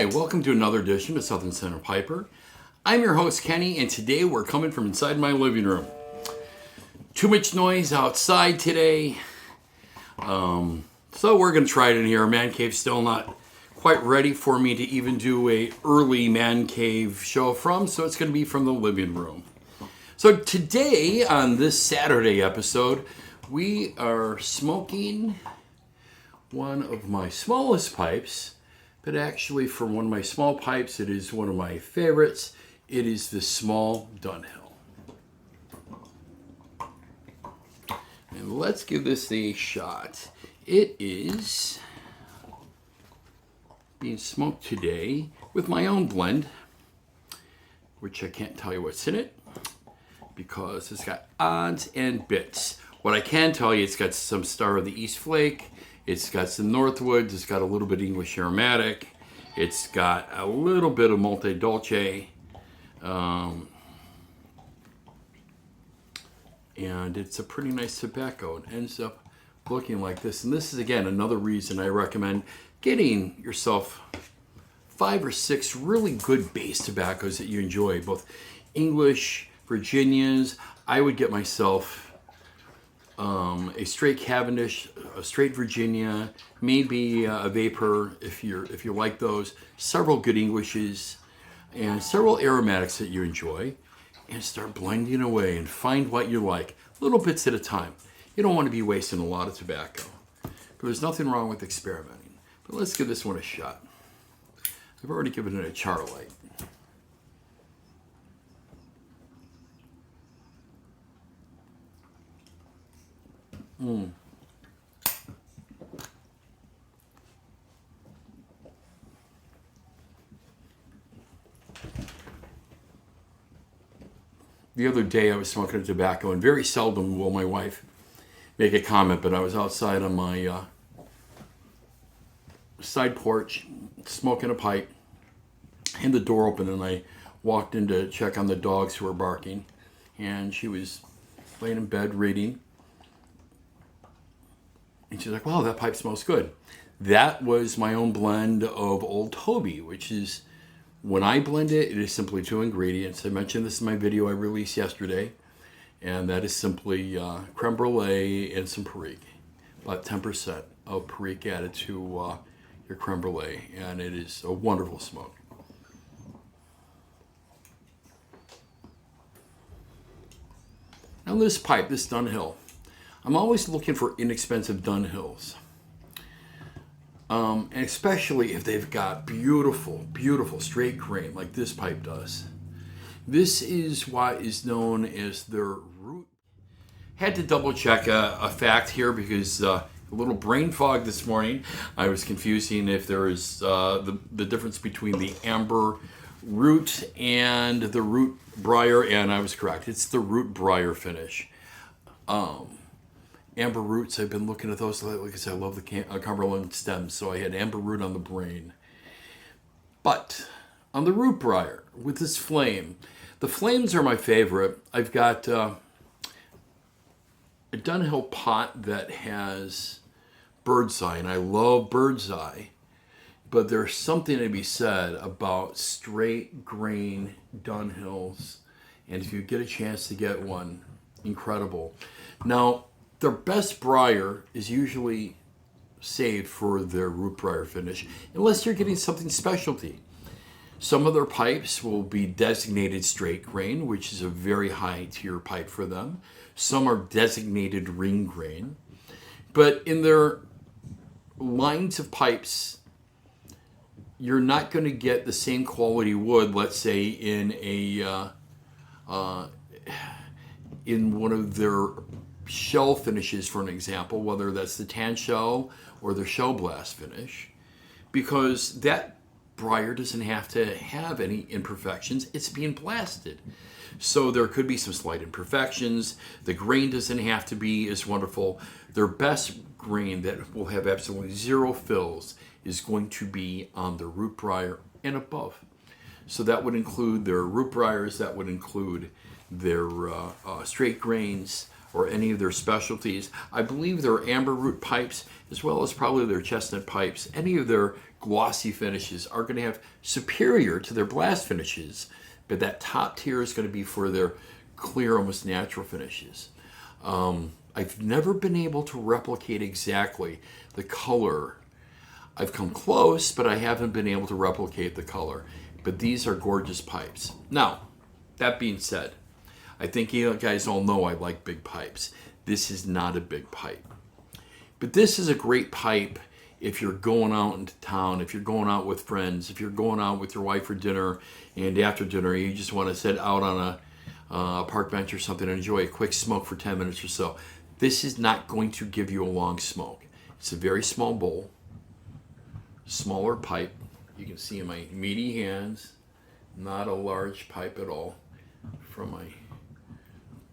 Hi, welcome to another edition of Southern Center Piper. I'm your host Kenny, and today we're coming from inside my living room. Too much noise outside today, so we're going to try it in here. Man cave's still not quite ready for me to even do a early man cave show from, so it's going to be from the living room. So today, on this Saturday episode, we are smoking one of my smallest pipes, but actually for one of my small pipes, it is one of my favorites. It is the small Dunhill. And let's give this a shot. It is being smoked today with my own blend, which I can't tell you what's in it because it's got odds and bits. What I can tell you, it's got some Star of the East Flake, it's got some Northwoods, it's got a little bit of English aromatic, it's got a little bit of Monte Dolce, and it's a pretty nice tobacco. It ends up looking like this. And this is, again, another reason I recommend getting yourself 5 or 6 really good base tobaccos that you enjoy, both English, Virginias. I would get myself a straight Cavendish, a straight Virginia, maybe a Vapor if you like those, several good Englishes, and several aromatics that you enjoy, and start blending away and find what you like, little bits at a time. You don't want to be wasting a lot of tobacco, but there's nothing wrong with experimenting. But let's give this one a shot. I've already given it a Charlight. The other day I was smoking a tobacco, and very seldom will my wife make a comment, but I was outside on my side porch smoking a pipe, and the door opened, and I walked in to check on the dogs who were barking, and she was laying in bed reading. And she's like, wow, that pipe smells good. That was my own blend of Old Toby, which is, when I blend it, it is simply 2 ingredients. I mentioned this in my video I released yesterday, and that is simply creme brulee and some Perique. About 10% of Perique added to your creme brulee, and it is a wonderful smoke. Now this pipe, this Dunhill, I'm always looking for inexpensive Dunhills. And especially if they've got beautiful, beautiful straight grain like this pipe does. This is what is known as their root. Had to double check a fact here because a little brain fog this morning. I was confusing if there is the difference between the amber root and the root briar, and I was correct. It's the root briar finish. Amber roots, I've been looking at those. Like I said, I love the Cumberland stems, so I had amber root on the brain. But on the root briar, with this flame, the flames are my favorite. I've got a Dunhill pot that has bird's eye, and I love bird's eye. But there's something to be said about straight grain Dunhills, and if you get a chance to get one, incredible. Now, their best briar is usually saved for their root briar finish, unless you're getting something specialty. Some of their pipes will be designated straight grain, which is a very high tier pipe for them. Some are designated ring grain. But in their lines of pipes, you're not going to get the same quality wood, let's say, in one of their shell finishes, for an example, whether that's the tan shell or the shell blast finish, because that briar doesn't have to have any imperfections. It's being blasted. So there could be some slight imperfections. The grain doesn't have to be as wonderful. Their best grain that will have absolutely 0 fills is going to be on the root briar and above. So that would include their root briars, that would include their straight grains, or any of their specialties. I believe their amber root pipes, as well as probably their chestnut pipes, any of their glossy finishes are going to have superior to their blast finishes, but that top tier is going to be for their clear, almost natural finishes. I've never been able to replicate exactly the color. I've come close, but I haven't been able to replicate the color. But these are gorgeous pipes. Now, that being said, I think you guys all know I like big pipes. This is not a big pipe. But this is a great pipe if you're going out into town, if you're going out with friends, if you're going out with your wife for dinner, and after dinner you just want to sit out on a park bench or something and enjoy a quick smoke for 10 minutes or so. This is not going to give you a long smoke. It's a very small bowl, smaller pipe. You can see in my meaty hands, not a large pipe at all. From my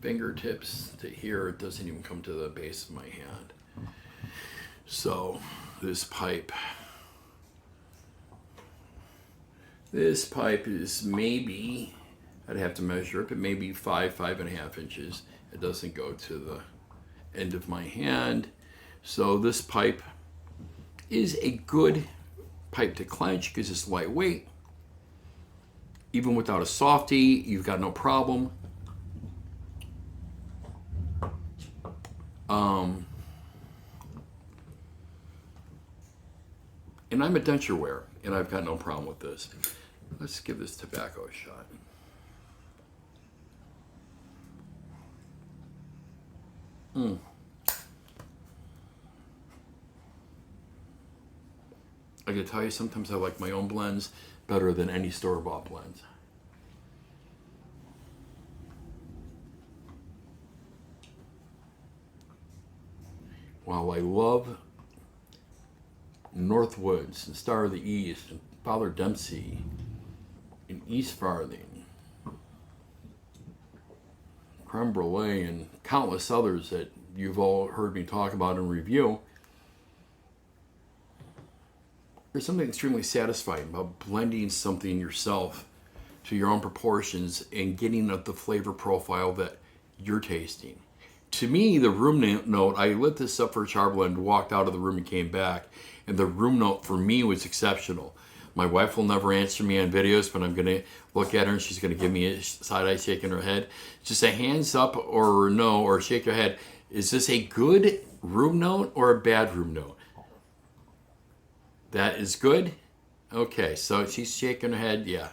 fingertips to here, it doesn't even come to the base of my hand. So this pipe is maybe, I'd have to measure it, but maybe 5.5 inches. It doesn't go to the end of my hand. So this pipe is a good pipe to clench because it's lightweight. Even without a softy, you've got no problem. And I'm a denture wearer, and I've got no problem with this. Let's give this tobacco a shot. I gotta tell you, sometimes I like my own blends better than any store-bought blends. While I love Northwoods and Star of the East and Father Dempsey and East Farthing, Creme Brulee, and countless others that you've all heard me talk about and review, there's something extremely satisfying about blending something yourself to your own proportions and getting the flavor profile that you're tasting. To me, the room note, I lit this up for a char blend, walked out of the room and came back, and the room note for me was exceptional. My wife will never answer me on videos, but I'm going to look at her and she's going to give me a side-eye shake in her head. Just a hands up or no, or shake your head. Is this a good room note or a bad room note? That is good? Okay, so she's shaking her head. Yeah,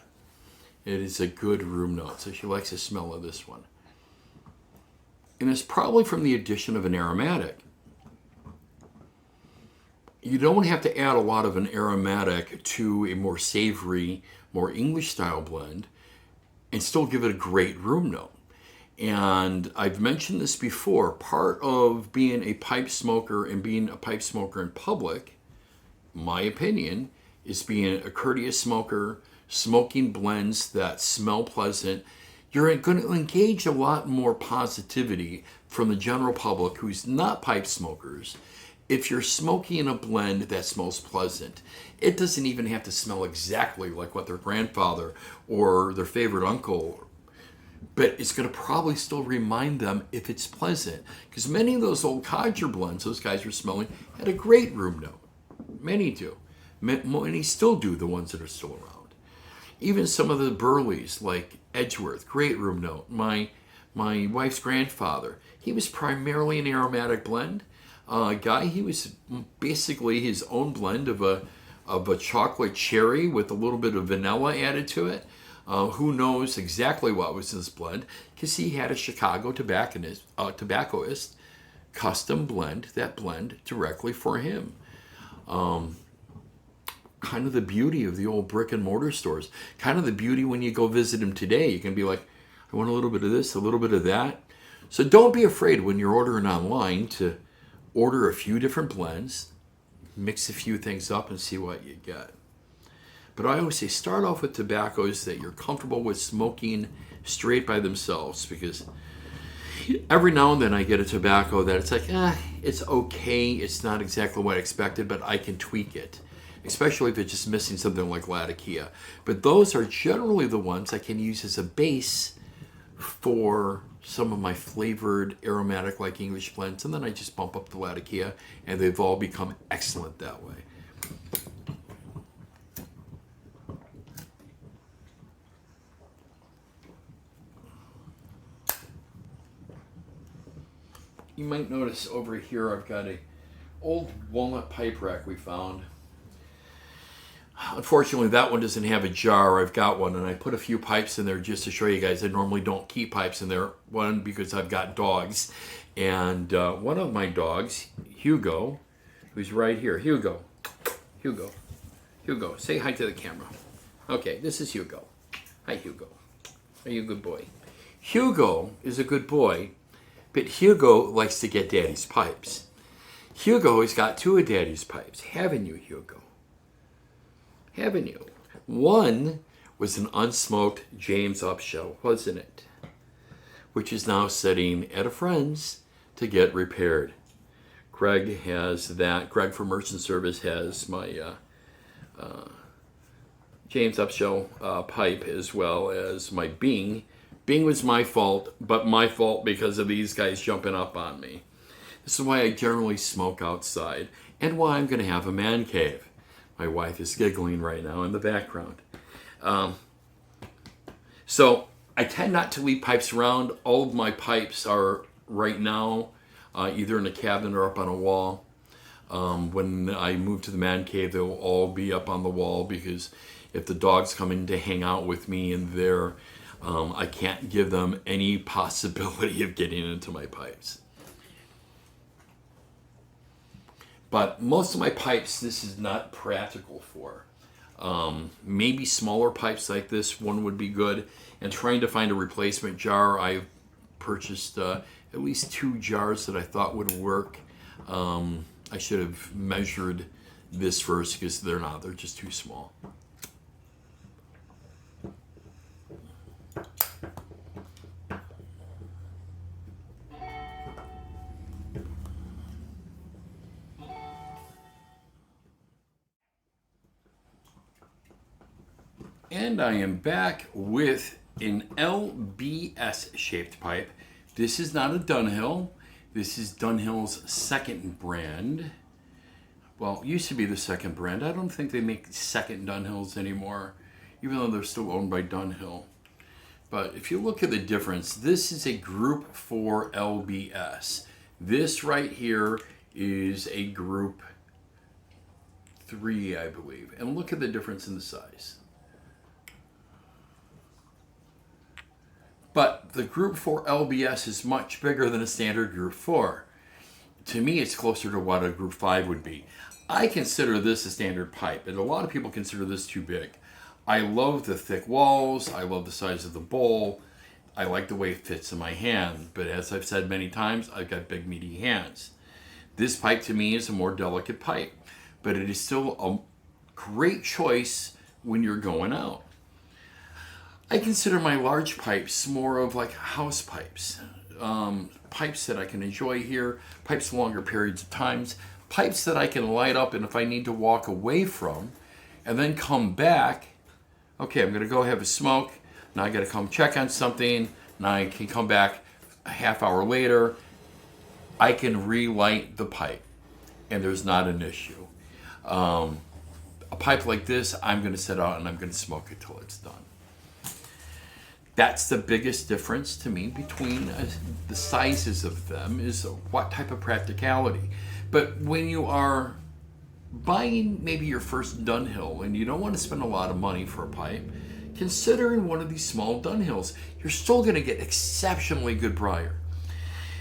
it is a good room note. So she likes the smell of this one. And it's probably from the addition of an aromatic. You don't have to add a lot of an aromatic to a more savory, more English style blend and still give it a great room note. And I've mentioned this before, part of being a pipe smoker and being a pipe smoker in public, my opinion, is being a courteous smoker, smoking blends that smell pleasant. You're going to engage a lot more positivity from the general public who's not pipe smokers if you're smoking a blend that smells pleasant. It doesn't even have to smell exactly like what their grandfather or their favorite uncle, but it's going to probably still remind them if it's pleasant. Because many of those old codger blends those guys were smelling had a great room note. Many do. Many still do, the ones that are still around. Even some of the Burleys, like Edgeworth, great room note. My wife's grandfather, he was primarily an aromatic blend guy. He was basically his own blend of a chocolate cherry with a little bit of vanilla added to it. Who knows exactly what was in this blend, because he had a Chicago tobaccoist custom blend that blend directly for him. Kind of the beauty of the old brick and mortar stores. Kind of the beauty when you go visit them today. You can be like, I want a little bit of this, a little bit of that. So don't be afraid when you're ordering online to order a few different blends, mix a few things up and see what you get. But I always say start off with tobaccos that you're comfortable with smoking straight by themselves, because every now and then I get a tobacco that it's like, it's okay. It's not exactly what I expected, but I can tweak it, especially if it's just missing something like Latakia. But those are generally the ones I can use as a base for some of my flavored aromatic like English blends, and then I just bump up the Latakia, and they've all become excellent that way. You might notice over here I've got a old walnut pipe rack we found. Unfortunately, that one doesn't have a jar. I've got one, and I put a few pipes in there just to show you guys. I normally don't keep pipes in there. One, because I've got dogs. And one of my dogs, Hugo, who's right here. Hugo. Say hi to the camera. Okay, this is Hugo. Hi, Hugo. Are you a good boy? Hugo is a good boy, but Hugo likes to get Daddy's pipes. Hugo has got two of Daddy's pipes. Haven't you, Hugo? Haven't you? One was an unsmoked James Upshell, wasn't it? Which is now sitting at a friend's to get repaired. Greg has that. Greg from Merchant Service has my James Upshell pipe, as well as my Bing. Bing was my fault, but my fault because of these guys jumping up on me. This is why I generally smoke outside, and why I'm going to have a man cave. My wife is giggling right now in the background. So I tend not to leave pipes around. All of my pipes are right now either in a cabinet or up on a wall. When I move to the man cave, they'll all be up on the wall, because if the dogs come in to hang out with me in there, I can't give them any possibility of getting into my pipes. But most of my pipes, this is not practical for. Maybe smaller pipes like this one would be good. And trying to find a replacement jar, I purchased at least 2 jars that I thought would work. I should have measured this first, because they're just too small. And I am back with an LBS shaped pipe. This is not a Dunhill. This is Dunhill's second brand. Well, it used to be the second brand. I don't think they make second Dunhills anymore, even though they're still owned by Dunhill. But if you look at the difference, this is a Group 4 LBS. This right here is a Group 3, I believe. And look at the difference in the size. But the Group 4 LBS is much bigger than a standard Group 4. To me, it's closer to what a Group 5 would be. I consider this a standard pipe, and a lot of people consider this too big. I love the thick walls. I love the size of the bowl. I like the way it fits in my hand. But as I've said many times, I've got big, meaty hands. This pipe to me is a more delicate pipe, but it is still a great choice when you're going out. I consider my large pipes more of like house pipes. Pipes that I can enjoy here, pipes longer periods of times, pipes that I can light up, and if I need to walk away from and then come back, okay, I'm gonna go have a smoke, now I gotta come check on something, now I can come back a half hour later, I can relight the pipe, and there's not an issue. A pipe like this, I'm gonna set out and I'm gonna smoke it till it's done. That's the biggest difference to me between the sizes of them, is what type of practicality. But when you are buying maybe your first Dunhill and you don't want to spend a lot of money for a pipe, consider one of these small Dunhills. You're still going to get exceptionally good briar,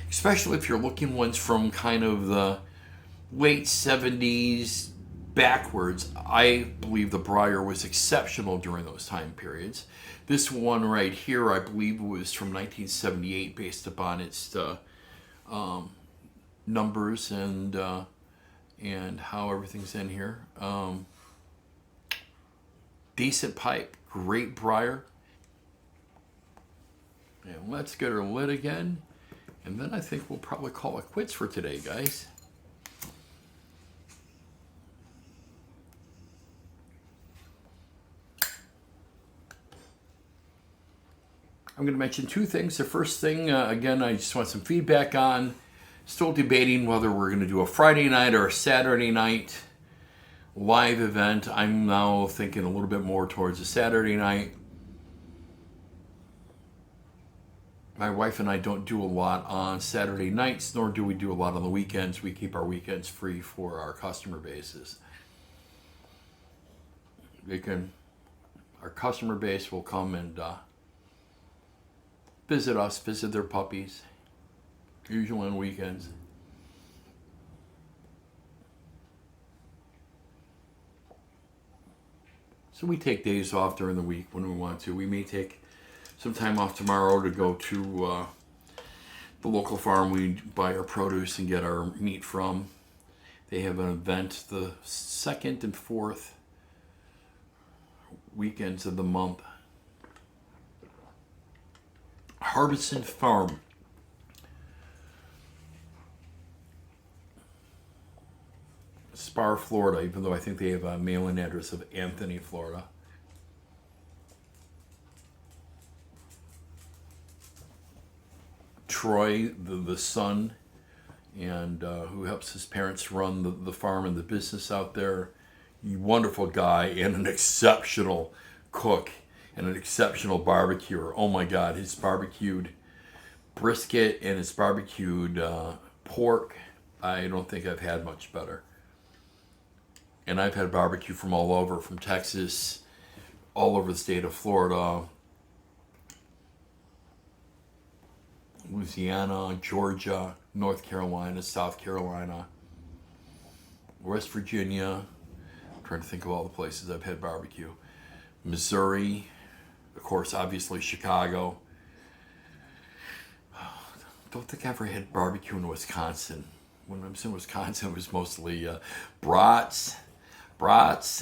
especially if you're looking ones from kind of the late 70s backwards. I believe the briar was exceptional during those time periods. This one right here, I believe, was from 1978, based upon its numbers and how everything's in here. Decent pipe, great briar. And let's get her lit again, and then I think we'll probably call it quits for today, guys. I'm going to mention two things. The first thing, again, I just want some feedback on. Still debating whether we're going to do a Friday night or a Saturday night live event. I'm now thinking a little bit more towards a Saturday night. My wife and I don't do a lot on Saturday nights, nor do we do a lot on the weekends. We keep our weekends free for our customer bases. Our customer base will come and visit us, visit their puppies, usually on weekends. So we take days off during the week when we want to. We may take some time off tomorrow to go to the local farm we buy our produce and get our meat from. They have an event the 2nd and 4th weekends of the month. Harbison Farm. Spar, Florida, even though I think they have a mail-in address of Anthony, Florida. Troy, the son, and who helps his parents run the farm and the business out there. Wonderful guy and an exceptional cook and an exceptional barbecuer. Oh my God, his barbecued brisket and his barbecued pork, I don't think I've had much better. And I've had barbecue from all over, from Texas, all over the state of Florida, Louisiana, Georgia, North Carolina, South Carolina, West Virginia. I'm trying to think of all the places I've had barbecue. Missouri, of course, obviously Chicago. Don't think I ever had barbecue in Wisconsin. When I was in Wisconsin, it was mostly brats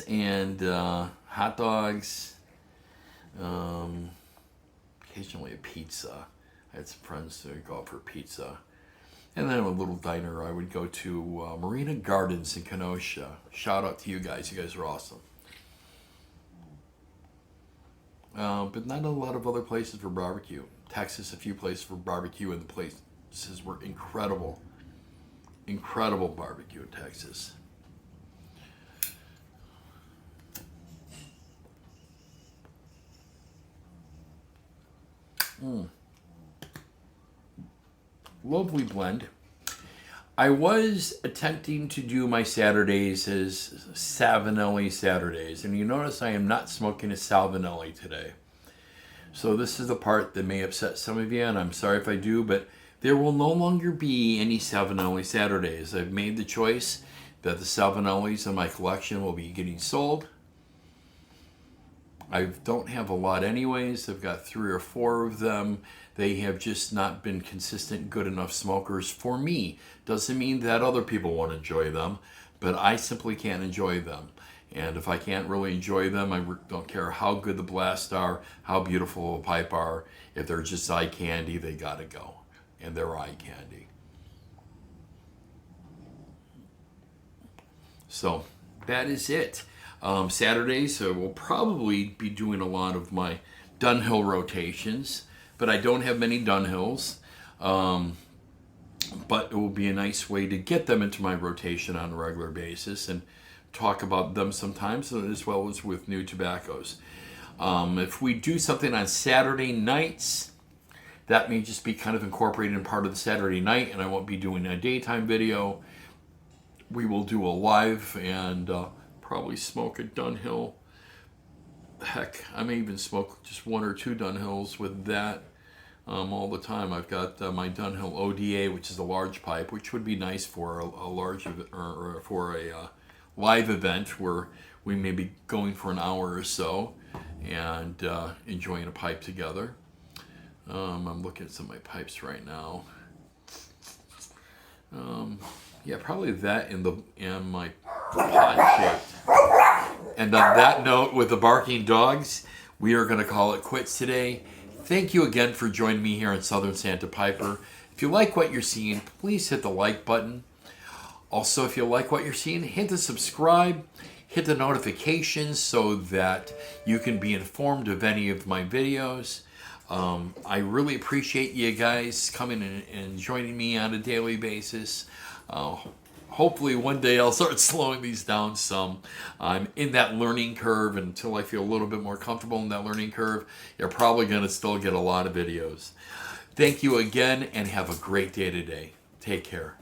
and hot dogs, occasionally a pizza. I had some friends who go out for pizza. And then a little diner I would go to, Marina Gardens in Kenosha. Shout out to you guys. You guys are awesome. But not a lot of other places for barbecue. Texas, a few places for barbecue, and the places were incredible. Incredible barbecue in Texas. Lovely blend. I was attempting to do my Saturdays as Savinelli Saturdays, and you notice I am not smoking a Savinelli today. So this is the part that may upset some of you, and I'm sorry if I do, but there will no longer be any Savinelli Saturdays. I've made the choice that the Savinellis in my collection will be getting sold. I don't have a lot anyways. I've got 3 or 4 of them. They have just not been consistent, good enough smokers for me. Doesn't mean that other people won't enjoy them, but I simply can't enjoy them. And if I can't really enjoy them, I don't care how good the blasts are, how beautiful the pipe are. If they're just eye candy, they gotta go. And they're eye candy. So that is it. Saturdays, we'll probably be doing a lot of my Dunhill rotations, but I don't have many Dunhills. But it will be a nice way to get them into my rotation on a regular basis and talk about them sometimes, as well as with new tobaccos. If we do something on Saturday nights, that may just be kind of incorporated in part of the Saturday night, and I won't be doing a daytime video. We will do a live and probably smoke a Dunhill. Heck, I may even smoke just 1 or 2 Dunhills with that all the time. I've got my Dunhill ODA, which is a large pipe, which would be nice for a large or for a live event where we may be going for an hour or so and enjoying a pipe together. I'm looking at some of my pipes right now. Yeah, probably that in my pot shaped. And on that note, with the barking dogs, we are going to call it quits today. Thank you again for joining me here on Southern Santa Piper. If you like what you're seeing, please hit the like button. Also, if you like what you're seeing, hit the subscribe, hit the notifications so that you can be informed of any of my videos. I really appreciate you guys coming and joining me on a daily basis. Hopefully one day I'll start slowing these down some. I'm in that learning curve. Until I feel a little bit more comfortable in that learning curve, you're probably going to still get a lot of videos. Thank you again, and have a great day today. Take care.